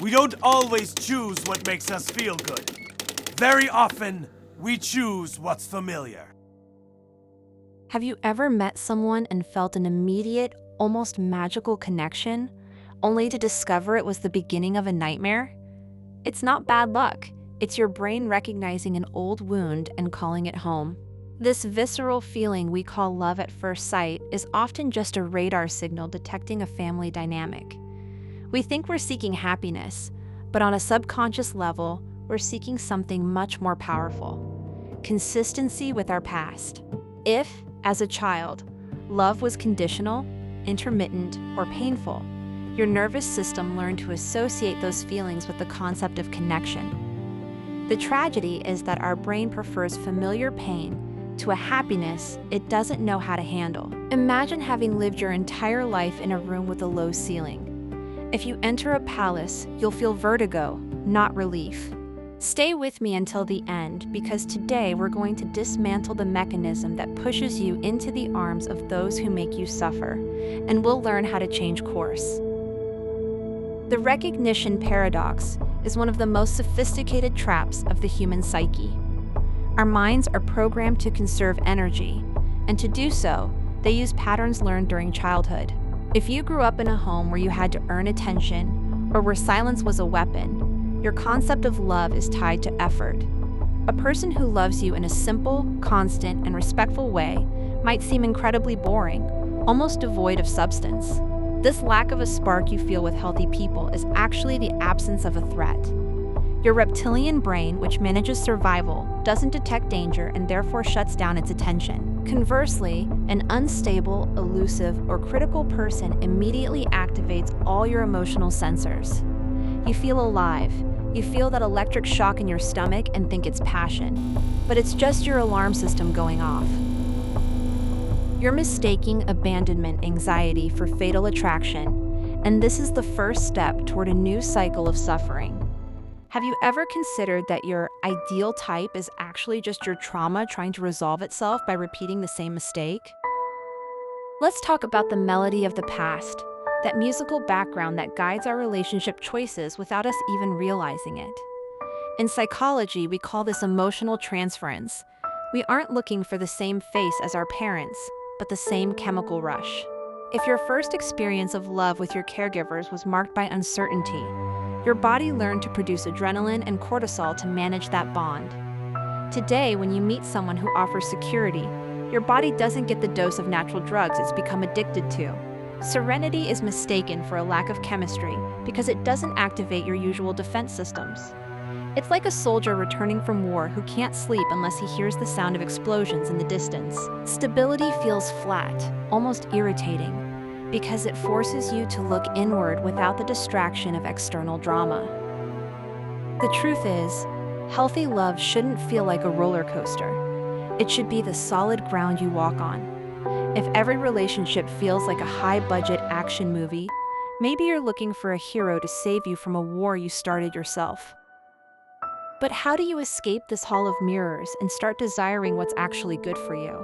We don't always choose what makes us feel good. Very often, we choose what's familiar. Have you ever met someone and felt an immediate, almost magical connection, only to discover it was the beginning of a nightmare? It's not bad luck. It's your brain recognizing an old wound and calling it home. This visceral feeling we call love at first sight is often just a radar signal detecting a family dynamic. We think we're seeking happiness, but on a subconscious level, we're seeking something much more powerful: consistency with our past. If, as a child, love was conditional, intermittent, or painful, your nervous system learned to associate those feelings with the concept of connection. The tragedy is that our brain prefers familiar pain to a happiness it doesn't know how to handle. Imagine having lived your entire life in a room with a low ceiling. If you enter a palace, you'll feel vertigo, not relief. Stay with me until the end, because today we're going to dismantle the mechanism that pushes you into the arms of those who make you suffer, and we'll learn how to change course. The recognition paradox is one of the most sophisticated traps of the human psyche. Our minds are programmed to conserve energy, and to do so, they use patterns learned during childhood. If you grew up in a home where you had to earn attention, or where silence was a weapon, your concept of love is tied to effort. A person who loves you in a simple, constant, and respectful way might seem incredibly boring, almost devoid of substance. This lack of a spark you feel with healthy people is actually the absence of a threat. Your reptilian brain, which manages survival, doesn't detect danger and therefore shuts down its attention. Conversely, an unstable, elusive, or critical person immediately activates all your emotional sensors. You feel alive. You feel that electric shock in your stomach and think it's passion. But it's just your alarm system going off. You're mistaking abandonment anxiety for fatal attraction, and this is the first step toward a new cycle of suffering. Have you ever considered that your ideal type is actually just your trauma trying to resolve itself by repeating the same mistake? Let's talk about the melody of the past, that musical background that guides our relationship choices without us even realizing it. In psychology, we call this emotional transference. We aren't looking for the same face as our parents, but the same chemical rush. If your first experience of love with your caregivers was marked by uncertainty, your body learned to produce adrenaline and cortisol to manage that bond. Today, when you meet someone who offers security, your body doesn't get the dose of natural drugs it's become addicted to. Serenity is mistaken for a lack of chemistry because it doesn't activate your usual defense systems. It's like a soldier returning from war who can't sleep unless he hears the sound of explosions in the distance. Stability feels flat, almost irritating, because it forces you to look inward without the distraction of external drama. The truth is, healthy love shouldn't feel like a roller coaster. It should be the solid ground you walk on. If every relationship feels like a high-budget action movie, maybe you're looking for a hero to save you from a war you started yourself. But how do you escape this hall of mirrors and start desiring what's actually good for you?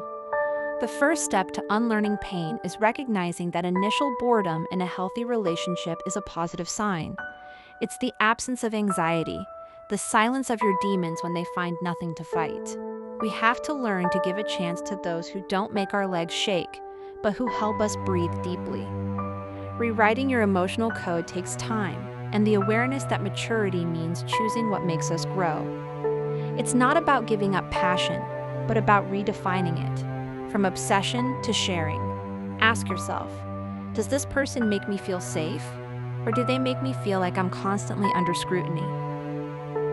The first step to unlearning pain is recognizing that initial boredom in a healthy relationship is a positive sign. It's the absence of anxiety, the silence of your demons when they find nothing to fight. We have to learn to give a chance to those who don't make our legs shake, but who help us breathe deeply. Rewriting your emotional code takes time, and the awareness that maturity means choosing what makes us grow. It's not about giving up passion, but about redefining it. From obsession to sharing. Ask yourself, does this person make me feel safe? Or do they make me feel like I'm constantly under scrutiny?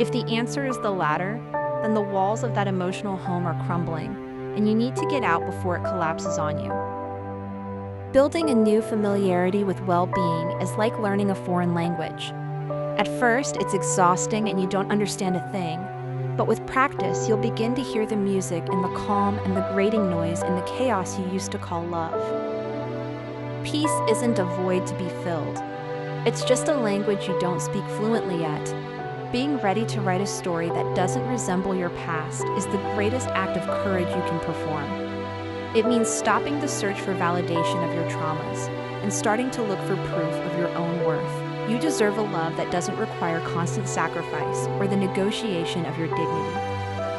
If the answer is the latter, then the walls of that emotional home are crumbling, and you need to get out before it collapses on you. Building a new familiarity with well-being is like learning a foreign language. At first, it's exhausting and you don't understand a thing. But with practice, you'll begin to hear the music in the calm and the grating noise in the chaos you used to call love. Peace isn't a void to be filled. It's just a language you don't speak fluently yet. Being ready to write a story that doesn't resemble your past is the greatest act of courage you can perform. It means stopping the search for validation of your traumas and starting to look for proof of your own worth. You deserve a love that doesn't require constant sacrifice or the negotiation of your dignity.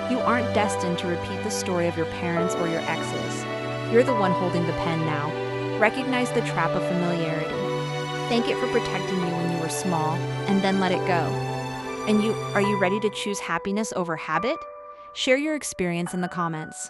You aren't destined to repeat the story of your parents or your exes. You're the one holding the pen now. Recognize the trap of familiarity. Thank it for protecting you when you were small, and then let it go. And are you ready to choose happiness over habit? Share your experience in the comments.